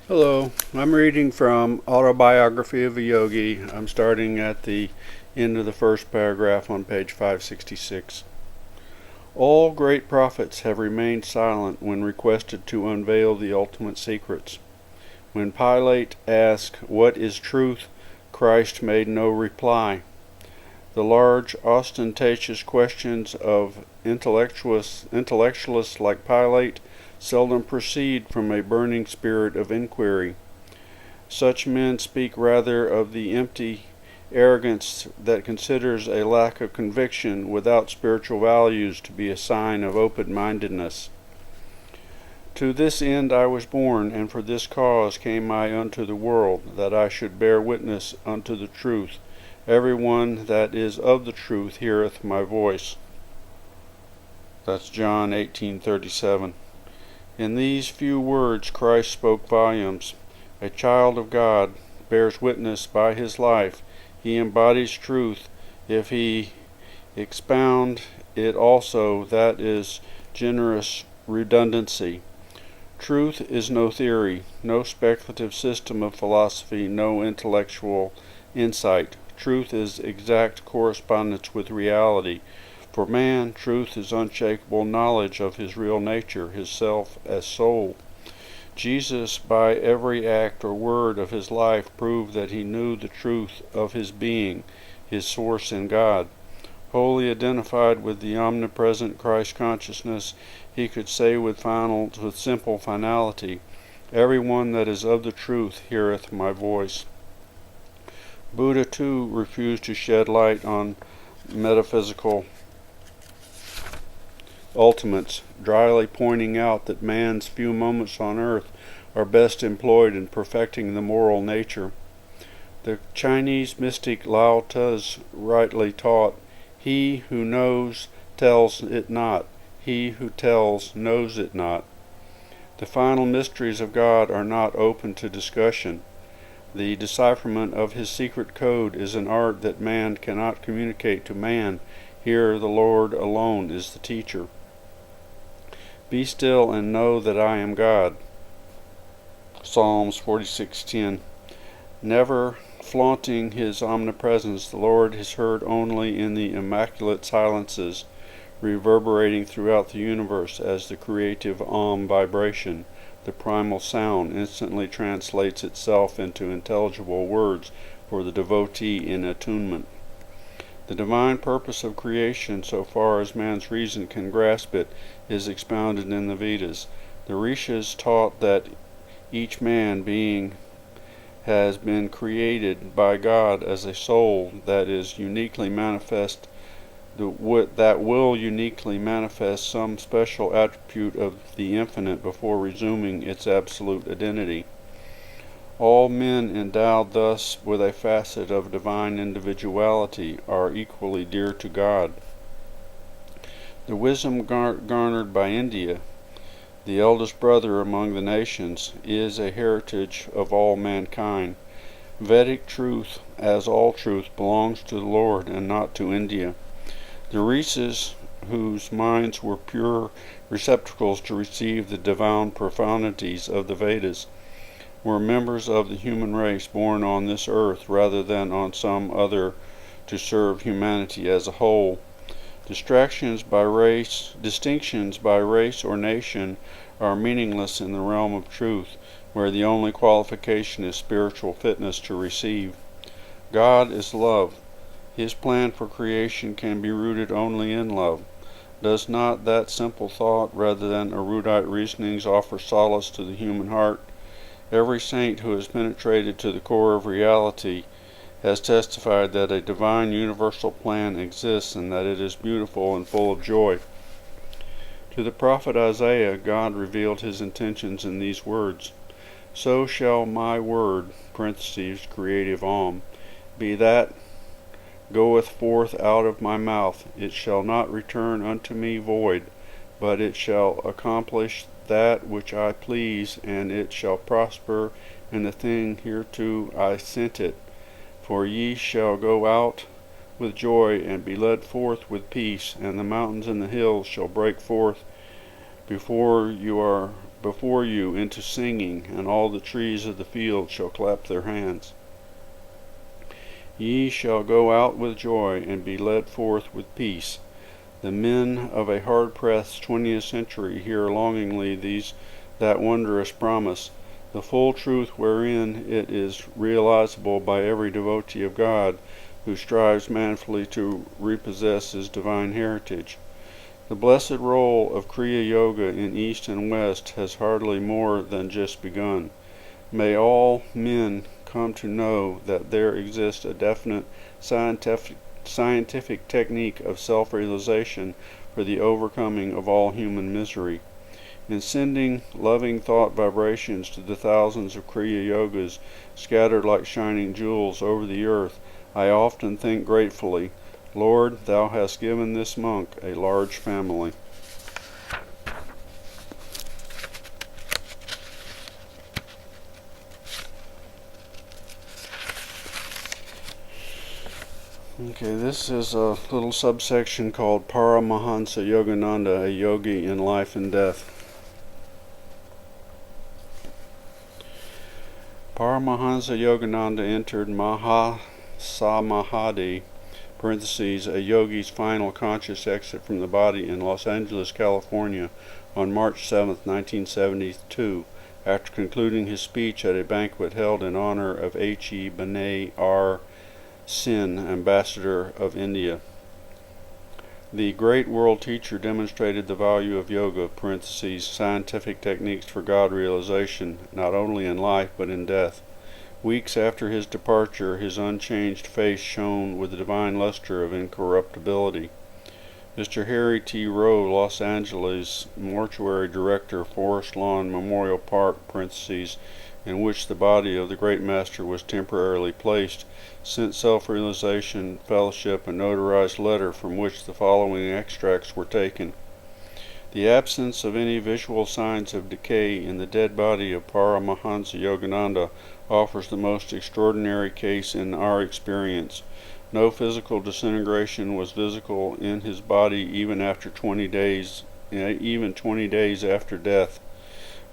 Hello, I'm reading from Autobiography of a Yogi. I'm starting at the end of the first paragraph on page 566. All great prophets have remained silent when requested to unveil the ultimate secrets. When Pilate asked, "What is truth?" Christ made no reply. The large, ostentatious questions of intellectualists like Pilate seldom proceed from a burning spirit of inquiry. Such men speak rather of the empty arrogance that considers a lack of conviction without spiritual values to be a sign of open-mindedness. To this end I was born, and for this cause came I unto the world, that I should bear witness unto the truth. Every one that is of the truth heareth my voice. That's John 18:37. In these few words Christ spoke volumes. A child of God bears witness by his life. He embodies truth. If he expound it also, that is generous redundancy. Truth is no theory, no speculative system of philosophy, no intellectual insight. Truth is exact correspondence with reality. For man, truth is unshakable knowledge of his real nature, his self as soul. Jesus, by every act or word of his life, proved that he knew the truth of his being, his source in God. Wholly identified with the omnipresent Christ consciousness, he could say with simple finality, "Every one that is of the truth heareth my voice." Buddha, too, refused to shed light on metaphysical ultimates, dryly pointing out that man's few moments on earth are best employed in perfecting the moral nature. The Chinese mystic Lao Tzu rightly taught, "He who knows tells it not, he who tells knows it not." The final mysteries of God are not open to discussion. The decipherment of his secret code is an art that man cannot communicate to man. Here the Lord alone is the teacher. Be still and know that I am God. Psalms 46:10. Never flaunting his omnipresence, the Lord is heard only in the immaculate silences, reverberating throughout the universe as the creative vibration. The primal sound instantly translates itself into intelligible words for the devotee in attunement. The divine purpose of creation, so far as man's reason can grasp it, is expounded in the Vedas. The Rishis taught that each man being has been created by God as a soul that is uniquely manifest, that will uniquely manifest some special attribute of the infinite before resuming its absolute identity. All men endowed thus with a facet of divine individuality are equally dear to God. The wisdom garnered by India, the eldest brother among the nations, is a heritage of all mankind. Vedic truth, as all truth, belongs to the Lord and not to India. The Rishis, whose minds were pure receptacles to receive the divine profundities of the Vedas, were members of the human race born on this earth rather than on some other to serve humanity as a whole. Distinctions by race or nation are meaningless in the realm of truth, where the only qualification is spiritual fitness to receive. God is love. His plan for creation can be rooted only in love. Does not that simple thought, rather than erudite reasonings, offer solace to the human heart? Every saint who has penetrated to the core of reality has testified that a divine universal plan exists and that it is beautiful and full of joy. To the prophet Isaiah, God revealed his intentions in these words, "So shall my word (creative be that goeth forth out of my mouth. It shall not return unto me void, but it shall accomplish that which I please, and it shall prosper in the thing hereto I sent it. For ye shall go out with joy, and be led forth with peace, and the mountains and the hills shall break forth before before you into singing, and all the trees of the field shall clap their hands. Ye shall go out with joy, and be led forth with peace. The men of a hard-pressed 20th century hear longingly that wondrous promise, the full truth wherein it is realizable by every devotee of God who strives manfully to repossess his divine heritage. The blessed role of Kriya Yoga in East and West has hardly more than just begun. May all men come to know that there exists a definite scientific technique of self-realization for the overcoming of all human misery. In sending loving thought vibrations to the thousands of Kriya Yogas scattered like shining jewels over the earth, I often think gratefully, Lord, Thou hast given this monk a large family. Okay, this is a little subsection called Paramahansa Yogananda, a yogi in life and death. Paramahansa Yogananda entered Mahasamadhi, parentheses, a yogi's final conscious exit from the body in Los Angeles, California, on March 7, 1972, after concluding his speech at a banquet held in honor of H.E. Bene R. Sin, ambassador of India. The great world teacher demonstrated the value of yoga, parentheses, scientific techniques for God realization, not only in life but in death. Weeks after his departure, his unchanged face shone with the divine luster of incorruptibility. Mr. Harry T. Rowe, Los Angeles mortuary director, Forest Lawn Memorial Park, parentheses, in which the body of the great master was temporarily placed, sent Self-Realization Fellowship a notarized letter from which the following extracts were taken. The absence of any visual signs of decay in the dead body of Paramahansa Yogananda offers the most extraordinary case in our experience. No physical disintegration was visible in his body even 20 days after death.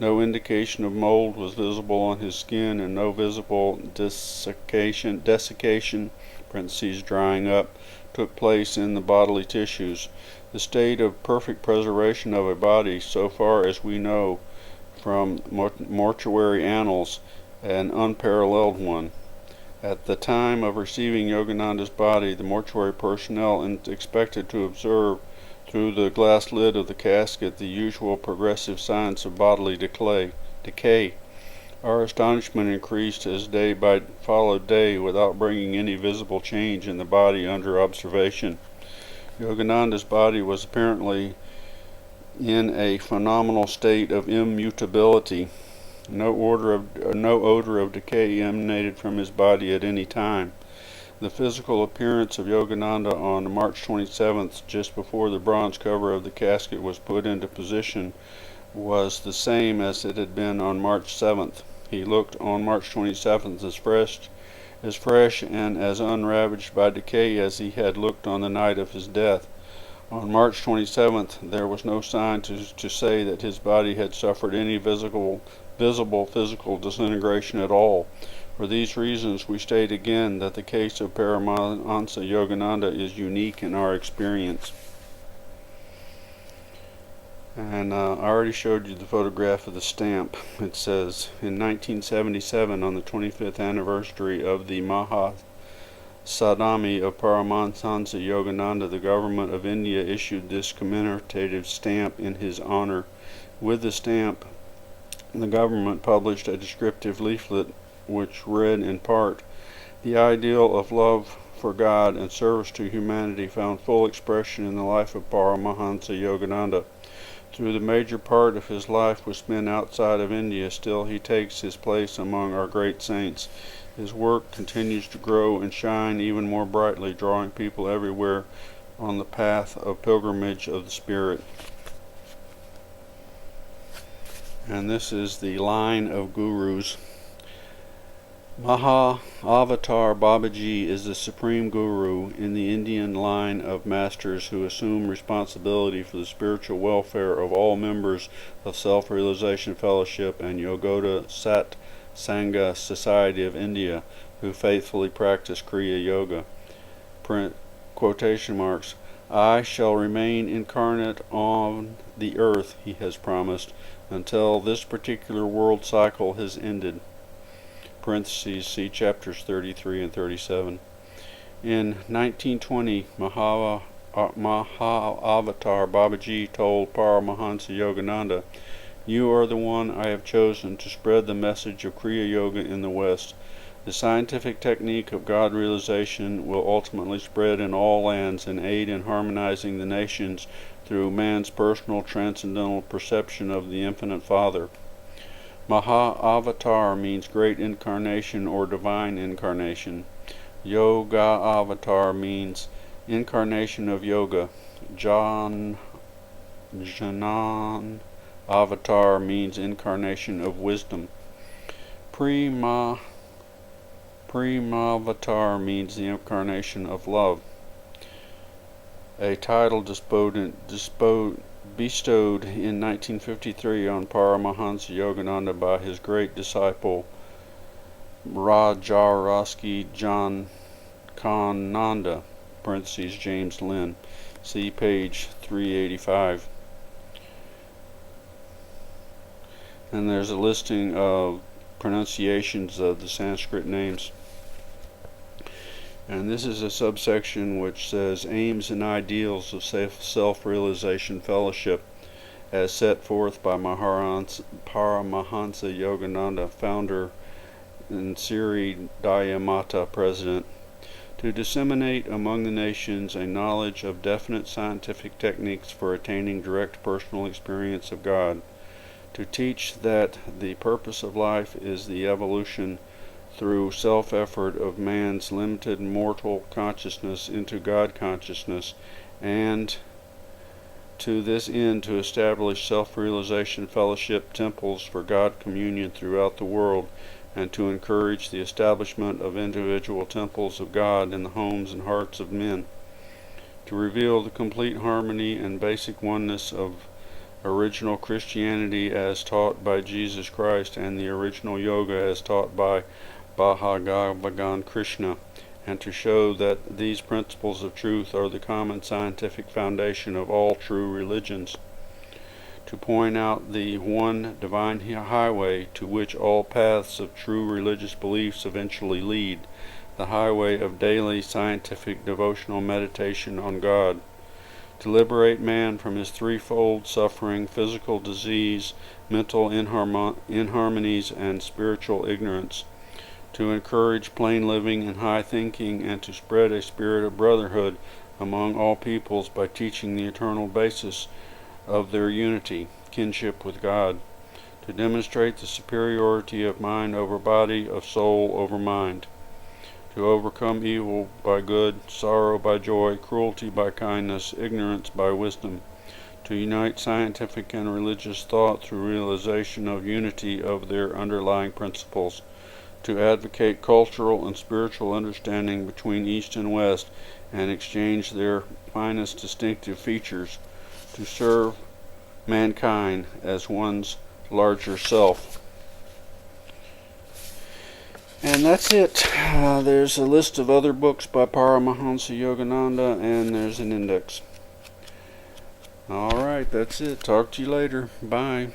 No indication of mold was visible on his skin, and no visible desiccation, parentheses, drying up, took place in the bodily tissues. The state of perfect preservation of a body, so far as we know from mortuary annals, an unparalleled one. At the time of receiving Yogananda's body, the mortuary personnel expected to observe through the glass lid of the casket the usual progressive signs of bodily decay. Our astonishment increased as day followed day without bringing any visible change in the body under observation. Yogananda's body was apparently in a phenomenal state of immutability. No odor of decay emanated from his body at any time. The physical appearance of Yogananda on March 27th, just before the bronze cover of the casket was put into position, was the same as it had been on March 7th. He looked on March 27th as fresh and as unravaged by decay as he had looked on the night of his death. On March 27th, there was no sign to say that his body had suffered any visible physical disintegration at all. For these reasons, we state again that the case of Paramahansa Yogananda is unique in our experience. And I already showed you the photograph of the stamp. It says, in 1977, on the 25th anniversary of the Mahasadami of Paramahansa Yogananda, the government of India issued this commemorative stamp in his honor. With the stamp, the government published a descriptive leaflet which read in part, "The ideal of love for God and service to humanity found full expression in the life of Paramahansa Yogananda. Though the major part of his life was spent outside of India, still he takes his place among our great saints. His work continues to grow and shine even more brightly, drawing people everywhere on the path of pilgrimage of the Spirit." And this is the line of gurus. Mahavatar Babaji is the supreme guru in the Indian line of masters who assume responsibility for the spiritual welfare of all members of Self-Realization Fellowship and Yogoda Sat Sangha Society of India who faithfully practice Kriya Yoga. Print quotation marks. I shall remain incarnate on the earth, he has promised, until this particular world cycle has ended. Parentheses, see chapters 33 and 37. In 1920, Mahavatar Babaji told Paramahansa Yogananda, "You are the one I have chosen to spread the message of Kriya Yoga in the West. The scientific technique of God realization will ultimately spread in all lands and aid in harmonizing the nations through man's personal transcendental perception of the Infinite Father." Maha-avatar means great incarnation or divine incarnation. Yoga-avatar means incarnation of yoga. Janan-avatar means incarnation of wisdom. Premavatar means the incarnation of love. A title bestowed in 1953 on Paramahansa Yogananda by his great disciple Rajarasi Jankananda, parentheses James Lynn, see page 385. And there's a listing of pronunciations of the Sanskrit names. And this is a subsection which says aims and ideals of self-realization fellowship as set forth by Paramahansa Yogananda, founder, and Sri Dayamata, president, to disseminate among the nations a knowledge of definite scientific techniques for attaining direct personal experience of God, to teach that the purpose of life is the evolution through self-effort of man's limited mortal consciousness into God consciousness, and to this end to establish self-realization fellowship temples for God communion throughout the world, and to encourage the establishment of individual temples of God in the homes and hearts of men, to reveal the complete harmony and basic oneness of original Christianity as taught by Jesus Christ and the original yoga as taught by Bhagavan Krishna, and to show that these principles of truth are the common scientific foundation of all true religions, to point out the one divine highway to which all paths of true religious beliefs eventually lead, the highway of daily scientific devotional meditation on God, to liberate man from his threefold suffering, physical disease, mental inharmonies, and spiritual ignorance, to encourage plain living and high thinking, and to spread a spirit of brotherhood among all peoples by teaching the eternal basis of their unity, kinship with God, to demonstrate the superiority of mind over body, of soul over mind, to overcome evil by good, sorrow by joy, cruelty by kindness, ignorance by wisdom, to unite scientific and religious thought through realization of unity of their underlying principles, to advocate cultural and spiritual understanding between East and West and exchange their finest distinctive features, to serve mankind as one's larger self. And that's it. There's a list of other books by Paramahansa Yogananda, and there's an index. Alright, that's it. Talk to you later. Bye.